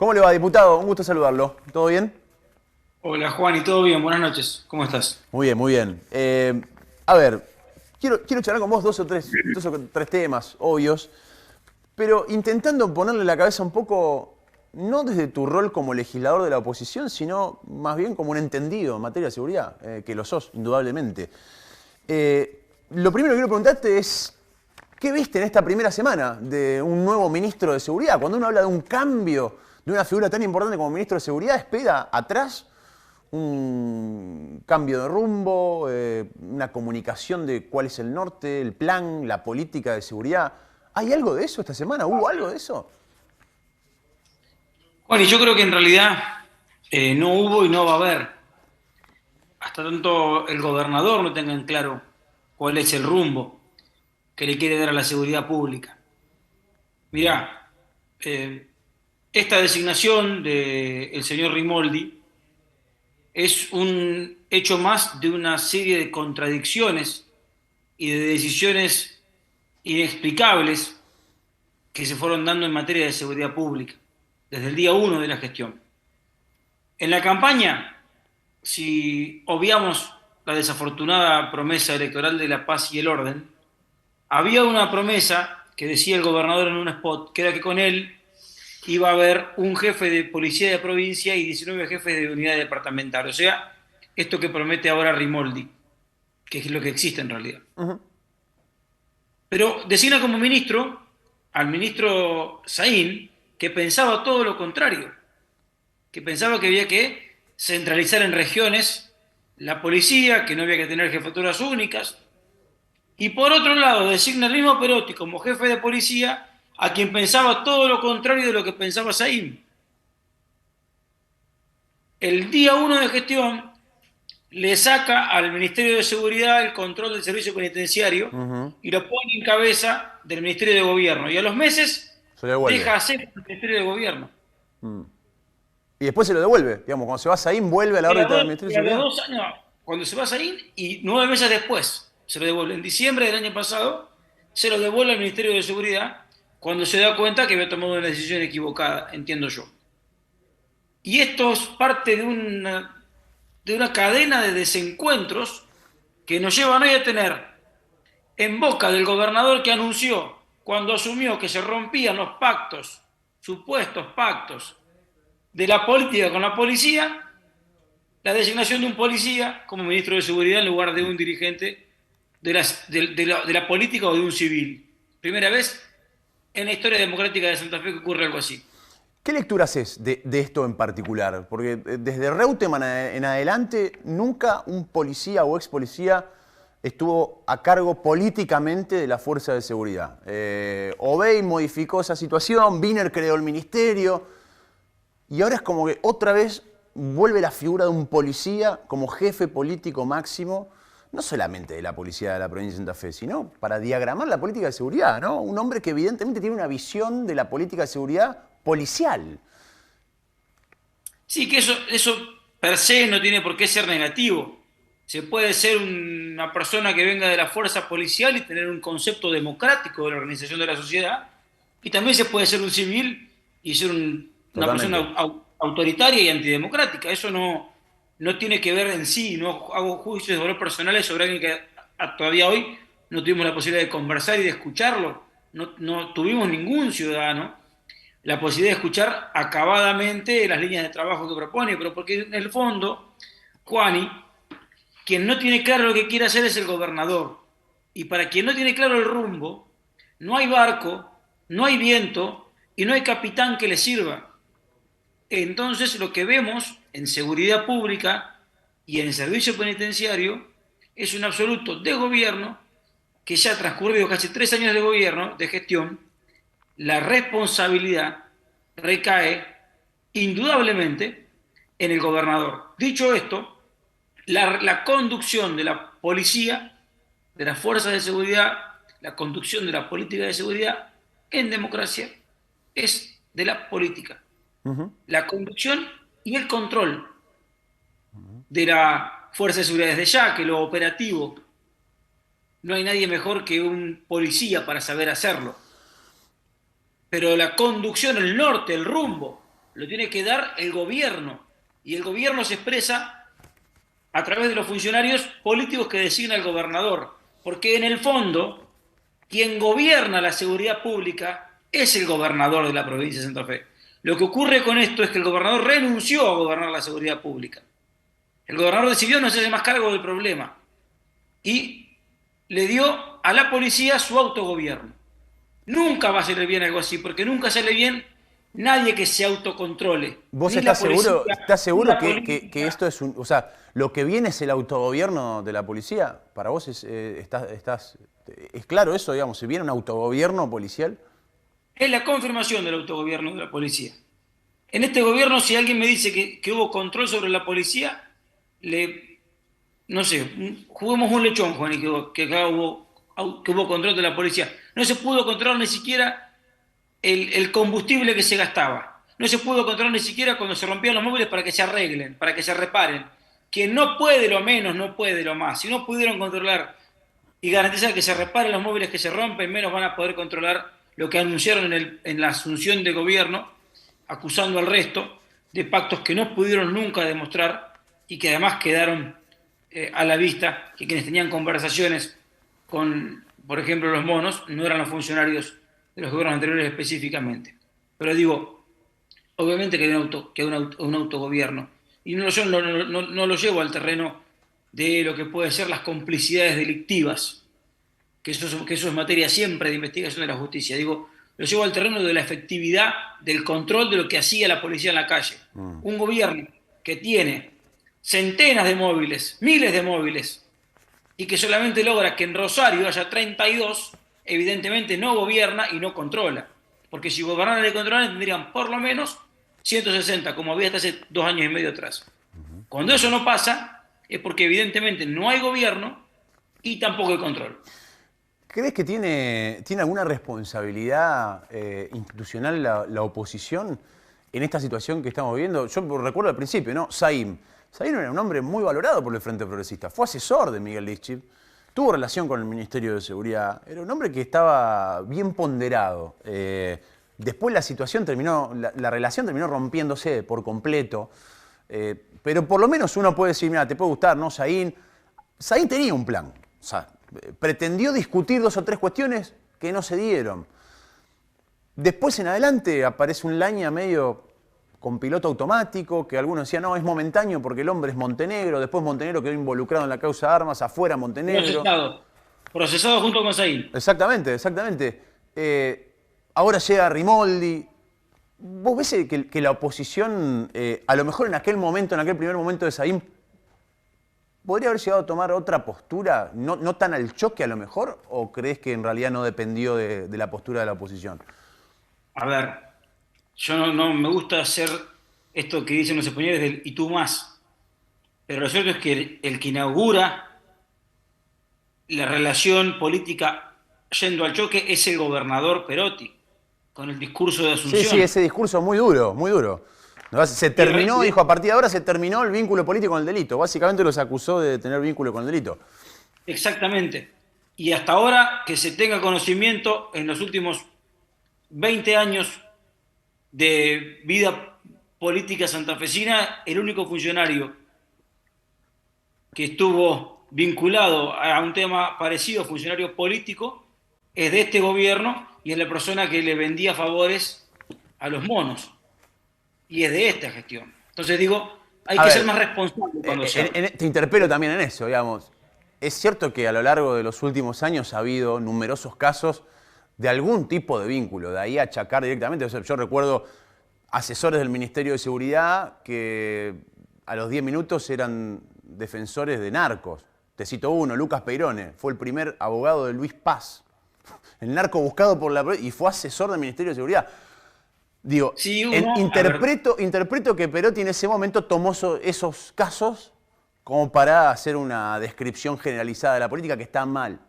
¿Cómo le va, diputado? Un gusto saludarlo. ¿Todo bien? Hola Juan, ¿y todo bien? Buenas noches, ¿cómo estás? Muy bien, muy bien. A ver, quiero charlar con vos dos o tres temas obvios, pero intentando ponerle la cabeza un poco, no desde tu rol como legislador de la oposición, sino más bien como un entendido en materia de seguridad, que lo sos, indudablemente. Lo primero que quiero preguntarte es, ¿qué viste en esta primera semana de un nuevo ministro de Seguridad? Cuando uno habla de un cambio de una figura tan importante como ministro de Seguridad, ¿espera atrás un cambio de rumbo, una comunicación de cuál es el norte, el plan, la política de seguridad? ¿Hay algo de eso esta semana? ¿Hubo algo de eso? Juan, y yo creo que en realidad no hubo y no va a haber, hasta tanto el gobernador no tenga en claro cuál es el rumbo que le quiere dar a la seguridad pública. Mirá, esta designación del señor Rimoldi es un hecho más de una serie de contradicciones y de decisiones inexplicables que se fueron dando en materia de seguridad pública desde el día uno de la gestión. En la campaña, si obviamos la desafortunada promesa electoral de la paz y el orden, había una promesa que decía el gobernador en un spot, que era que con él iba a haber un jefe de policía de provincia y 19 jefes de unidad departamental. O sea, esto que promete ahora Rimoldi, que es lo que existe en realidad. Pero designa como ministro al ministro Saín, que pensaba todo lo contrario, que pensaba que había que centralizar en regiones la policía, que no había que tener jefaturas únicas, y por otro lado designa al mismo Perotti como jefe de policía a quien pensaba todo lo contrario de lo que pensaba Saín. El día uno de gestión le saca al Ministerio de Seguridad el control del servicio penitenciario Ujú. y lo pone en cabeza del Ministerio de Gobierno. Y a los meses Se lo devuelve. deja hacer el Ministerio de Gobierno. Mm. Y después se lo devuelve. Digamos, cuando se va Saín, vuelve a la órbita del Ministerio de Y a los Seguridad. 2 años, cuando se va a salir, y 9 meses después se lo devuelve. En diciembre del año pasado, se lo devuelve al Ministerio de Seguridad cuando se da cuenta que había tomado una decisión equivocada, entiendo yo. Y esto es parte de una cadena de desencuentros que nos llevan hoy a tener en boca del gobernador que anunció cuando asumió que se rompían los pactos, supuestos pactos, de la política con la policía, la designación de un policía como ministro de Seguridad en lugar de un dirigente de la política o de un civil. Primera vez en la historia democrática de Santa Fe que ocurre algo así. ¿Qué lectura haces de esto en particular? Porque desde Reutemann en adelante, nunca un policía o ex policía estuvo a cargo políticamente de la fuerza de seguridad. Obey modificó esa situación, Wiener creó el ministerio, y ahora es como que otra vez vuelve la figura de un policía como jefe político máximo, no solamente de la policía de la provincia de Santa Fe, sino para diagramar la política de seguridad, ¿no? Un hombre que evidentemente tiene una visión de la política de seguridad policial. Sí, que eso per se no tiene por qué ser negativo. Se puede ser una persona que venga de la fuerza policial y tener un concepto democrático de la organización de la sociedad, y también se puede ser un civil y ser una persona Totalmente. autoritaria y antidemocrática. Eso no tiene que ver en sí, no hago juicios de valor personales sobre alguien que todavía hoy no tuvimos la posibilidad de conversar y de escucharlo. No tuvimos ningún ciudadano la posibilidad de escuchar acabadamente las líneas de trabajo que propone, pero porque en el fondo, Juani, quien no tiene claro lo que quiere hacer es el gobernador. Y para quien no tiene claro el rumbo, no hay barco, no hay viento y no hay capitán que le sirva. Entonces lo que vemos en seguridad pública y en el servicio penitenciario es un absoluto desgobierno que ya ha transcurrido casi 3 años de gobierno, de gestión. La responsabilidad recae indudablemente en el gobernador. Dicho esto, la conducción de la policía, de las fuerzas de seguridad, la conducción de la política de seguridad en democracia es de la política. La conducción y el control de la fuerza de seguridad desde ya, que lo operativo no hay nadie mejor que un policía para saber hacerlo. Pero la conducción, el norte, el rumbo, lo tiene que dar el gobierno. Y el gobierno se expresa a través de los funcionarios políticos que designa el gobernador. Porque en el fondo, quien gobierna la seguridad pública es el gobernador de la provincia de Santa Fe. Lo que ocurre con esto es que el gobernador renunció a gobernar la seguridad pública. El gobernador decidió no hacerse más cargo del problema y le dio a la policía su autogobierno. Nunca va a salir bien algo así, porque nunca sale bien nadie que se autocontrole. ¿Vos Ni la estás ni seguro la que esto es un... O sea, lo que viene es el autogobierno de la policía? ¿Para vos es claro eso, digamos? ¿Se viene un autogobierno policial? Es la confirmación del autogobierno de la policía. En este gobierno, si alguien me dice que hubo control sobre la policía, no sé, juguemos un lechón, Juan, y que acá hubo control de la policía. No se pudo controlar ni siquiera el combustible que se gastaba. No se pudo controlar ni siquiera cuando se rompían los móviles para que se arreglen, para que se reparen. Quien no puede lo menos, no puede lo más. Si no pudieron controlar y garantizar que se reparen los móviles que se rompen, menos van a poder controlar lo que anunciaron en la asunción de gobierno, acusando al resto de pactos que no pudieron nunca demostrar y que además quedaron a la vista, que quienes tenían conversaciones con, por ejemplo, los monos, no eran los funcionarios de los gobiernos anteriores específicamente. Pero digo, obviamente que hay un autogobierno, y yo no lo llevo al terreno de lo que puede ser las complicidades delictivas, que eso es materia siempre de investigación de la justicia. Digo, lo llevo al terreno de la efectividad del control de lo que hacía la policía en la calle. Un gobierno que tiene centenas de móviles, miles de móviles, y que solamente logra que en Rosario haya 32, evidentemente no gobierna y no controla. Porque si gobernaran y controlaran tendrían por lo menos 160, como había hasta hace 2 años y medio atrás. Cuando eso no pasa, es porque evidentemente no hay gobierno y tampoco hay control. ¿Crees que tiene alguna responsabilidad institucional la oposición en esta situación que estamos viviendo? Yo recuerdo al principio, ¿no? Saim era un hombre muy valorado por el Frente Progresista. Fue asesor de Miguel Lichip, tuvo relación con el Ministerio de Seguridad. Era un hombre que estaba bien ponderado. Después la situación la relación terminó rompiéndose por completo. Pero por lo menos uno puede decir, mira, te puede gustar, ¿no? Saim tenía un plan. O sea, pretendió discutir 2 o 3 cuestiones que no se dieron. Después en adelante aparece un Laña medio con piloto automático, que algunos decían, no, es momentáneo porque el hombre es Montenegro, después Montenegro quedó involucrado en la causa de armas, afuera Montenegro. Procesado junto con Saim. Exactamente. Ahora llega Rimoldi. ¿Vos ves que la oposición, a lo mejor en aquel primer momento de Saim, podría haber llegado a tomar otra postura, no tan al choque a lo mejor, o crees que en realidad no dependió de la postura de la oposición? A ver, yo no me gusta hacer esto que dicen los españoles del y tú más, pero lo cierto es que el que inaugura la relación política yendo al choque es el gobernador Perotti, con el discurso de Asunción. Sí, ese discurso muy duro, muy duro. Se terminó, dijo, a partir de ahora se terminó el vínculo político con el delito. Básicamente los acusó de tener vínculo con el delito. Exactamente. Y hasta ahora que se tenga conocimiento en los últimos 20 años de vida política santafesina, el único funcionario que estuvo vinculado a un tema parecido, funcionario político, es de este gobierno y es la persona que le vendía favores a los monos. Y es de esta gestión. Entonces digo, hay que ser más responsable cuando se habla. Te interpelo también en eso, digamos. Es cierto que a lo largo de los últimos años ha habido numerosos casos de algún tipo de vínculo, de ahí a achacar directamente. O sea, yo recuerdo asesores del Ministerio de Seguridad que a los 10 minutos eran defensores de narcos. Te cito uno, Lucas Peirone, fue el primer abogado de Luis Paz, el narco buscado por la... y fue asesor del Ministerio de Seguridad. Digo, sí, interpreto que Perotti en ese momento tomó esos casos como para hacer una descripción generalizada de la política que está mal.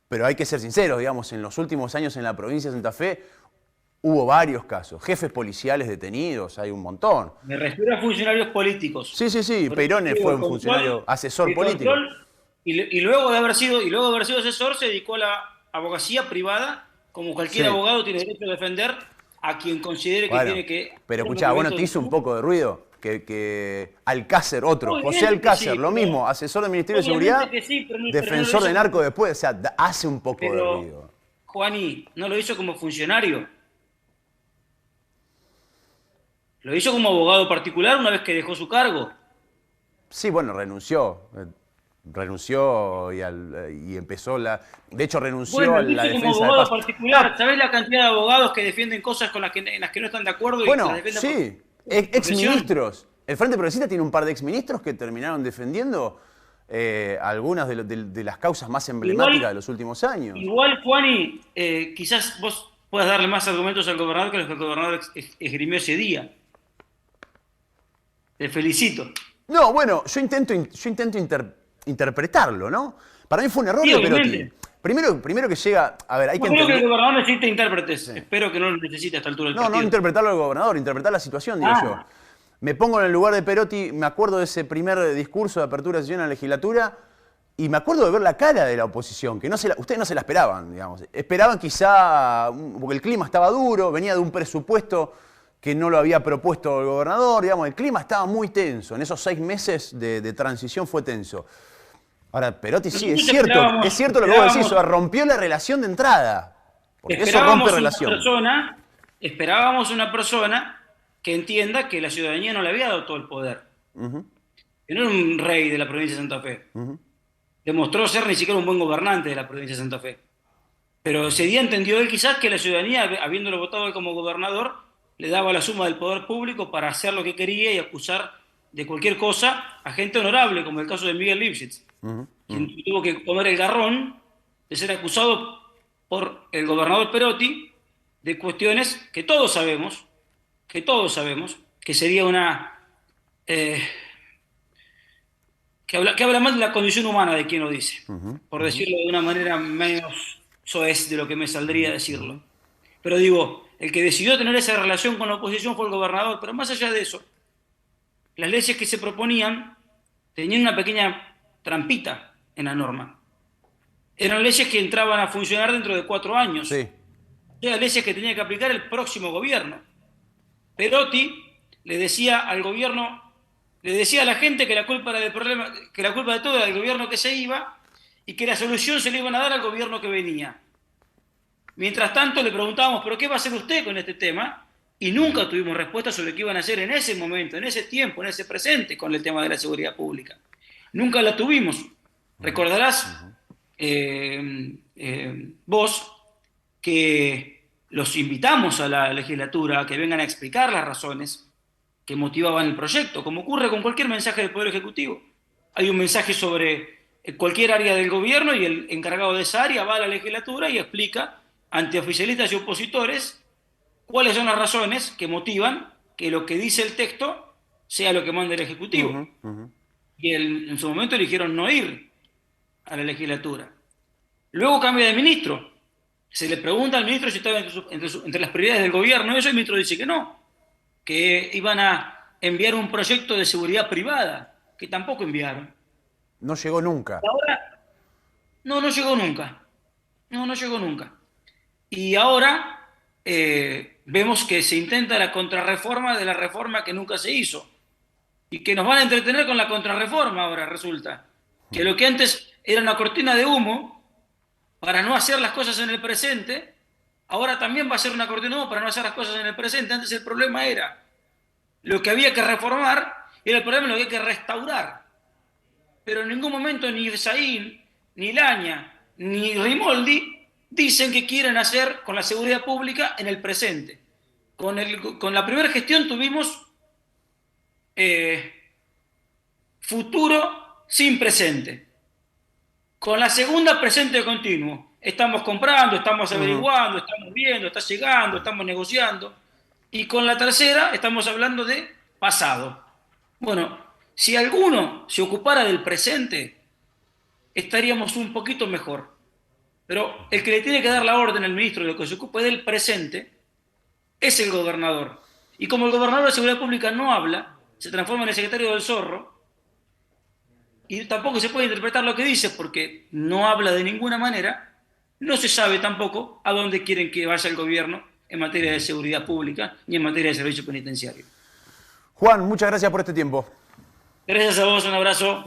Pero hay que ser sinceros, digamos, en los últimos años en la provincia de Santa Fe hubo varios casos, jefes policiales detenidos, hay un montón. Me refiero a funcionarios políticos. Sí, Peirone fue un funcionario, asesor político. Y luego de haber sido asesor se dedicó a la abogacía privada, como cualquier abogado tiene derecho a defender a quien considere que Bueno, tiene que pero hacer un escuchá, bueno, movimiento ¿te hizo un poco de ruido? Que Alcácer, otro, José obviamente que Alcácer, sí, lo mismo, asesor del Ministerio de obviamente Seguridad, que sí, pero no lo defensor de hizo narco después, o sea, hace un poco de pero ruido. Juani no lo hizo como funcionario, lo hizo como abogado particular una vez que dejó su cargo. Sí, bueno, renunció y empezó la... De hecho, renunció Bueno, a lo la hizo como defensa de abogado paz. particular. No, ¿Sabés la cantidad de abogados que defienden cosas en las que no están de acuerdo y las bueno, defienden por sí, profesión? exministros. El Frente Progresista tiene un par de exministros que terminaron defendiendo algunas de las causas más emblemáticas de Igual, los últimos años. igual Juani, quizás vos puedas darle más argumentos al gobernador que los que el gobernador esgrimió ese día. Te felicito. No, bueno, yo intento interpretarlo, ¿no? Para mí fue un error Sí, de Perotti. obviamente. Primero que llega, a ver, hay que No creo que el entender, gobernador necesite intérpretes. sí. Espero que no lo necesite a esta altura del No, no partido. interpretarlo al gobernador, interpretar la situación, digo yo. Ah, Me pongo en el lugar de Perotti, me acuerdo de ese primer discurso de apertura de sesión en la legislatura y me acuerdo de ver la cara de la oposición, que ustedes no se la esperaban, digamos. Esperaban quizá, porque el clima estaba duro, venía de un presupuesto que no lo había propuesto el gobernador, digamos, el clima estaba muy tenso, en esos 6 meses de transición fue tenso. Ahora, Perotti sí, nosotros es cierto lo que vos decís, o sea, rompió la relación de entrada, porque eso rompe relación. esperábamos una persona que entienda que la ciudadanía no le había dado todo el poder. Que no era un rey de la provincia de Santa Fe. Demostró ser ni siquiera un buen gobernante de la provincia de Santa Fe. Pero ese día entendió él quizás que la ciudadanía, habiéndolo votado él como gobernador, le daba la suma del poder público para hacer lo que quería y acusar de cualquier cosa a gente honorable, como el caso de Miguel Lipschitz, quien tuvo que comer el garrón de ser acusado por el gobernador Perotti de cuestiones que todos sabemos, que sería una... eh, que habla mal de la condición humana de quien lo dice, por decirlo de una manera menos soez de lo que me saldría decirlo. Pero digo, el que decidió tener esa relación con la oposición fue el gobernador, pero más allá de eso, las leyes que se proponían tenían una pequeña trampita en la norma. Eran leyes que entraban a funcionar dentro de 4 años. Sí. Eran leyes que tenía que aplicar el próximo gobierno. Perotti le decía al gobierno, le decía a la gente que la culpa era del problema, que la culpa de todo era del gobierno que se iba y que la solución se le iban a dar al gobierno que venía. Mientras tanto le preguntábamos, ¿pero qué va a hacer usted con este tema? Y nunca tuvimos respuesta sobre qué iban a hacer en ese momento, en ese tiempo, en ese presente con el tema de la seguridad pública. Nunca la tuvimos. Recordarás vos que los invitamos a la legislatura a que vengan a explicar las razones que motivaban el proyecto, como ocurre con cualquier mensaje del Poder Ejecutivo. Hay un mensaje sobre cualquier área del gobierno y el encargado de esa área va a la legislatura y explica ante oficialistas y opositores cuáles son las razones que motivan que lo que dice el texto sea lo que manda el Ejecutivo. Y en su momento eligieron no ir a la legislatura. Luego cambia de ministro. Se le pregunta al ministro si estaba entre las prioridades del gobierno, eso el ministro dice que no, que iban a enviar un proyecto de seguridad privada, que tampoco enviaron. No llegó nunca. Ahora, no llegó nunca. No llegó nunca. Y ahora vemos que se intenta la contrarreforma de la reforma que nunca se hizo. Y que nos van a entretener con la contrarreforma ahora, resulta. Que lo que antes era una cortina de humo para no hacer las cosas en el presente, ahora también va a ser una cortina de humo para no hacer las cosas en el presente. Antes el problema era lo que había que reformar y el problema lo que hay que restaurar. Pero en ningún momento ni Saín, ni Laña, ni Rimoldi dicen que quieren hacer con la seguridad pública en el presente. Con la primera gestión tuvimos futuro sin presente. Con la segunda, presente continuo. Estamos comprando, estamos averiguando, estamos viendo, está llegando, estamos negociando. Y con la tercera, estamos hablando de pasado. Bueno, si alguno se ocupara del presente, estaríamos un poquito mejor. Pero el que le tiene que dar la orden al ministro de lo que se ocupe del presente es el gobernador. Y como el gobernador de Seguridad Pública no habla, se transforma en el secretario del zorro, y tampoco se puede interpretar lo que dice porque no habla de ninguna manera, no se sabe tampoco a dónde quieren que vaya el gobierno en materia de seguridad pública ni en materia de servicio penitenciario. Juan, muchas gracias por este tiempo. Gracias a vos, un abrazo.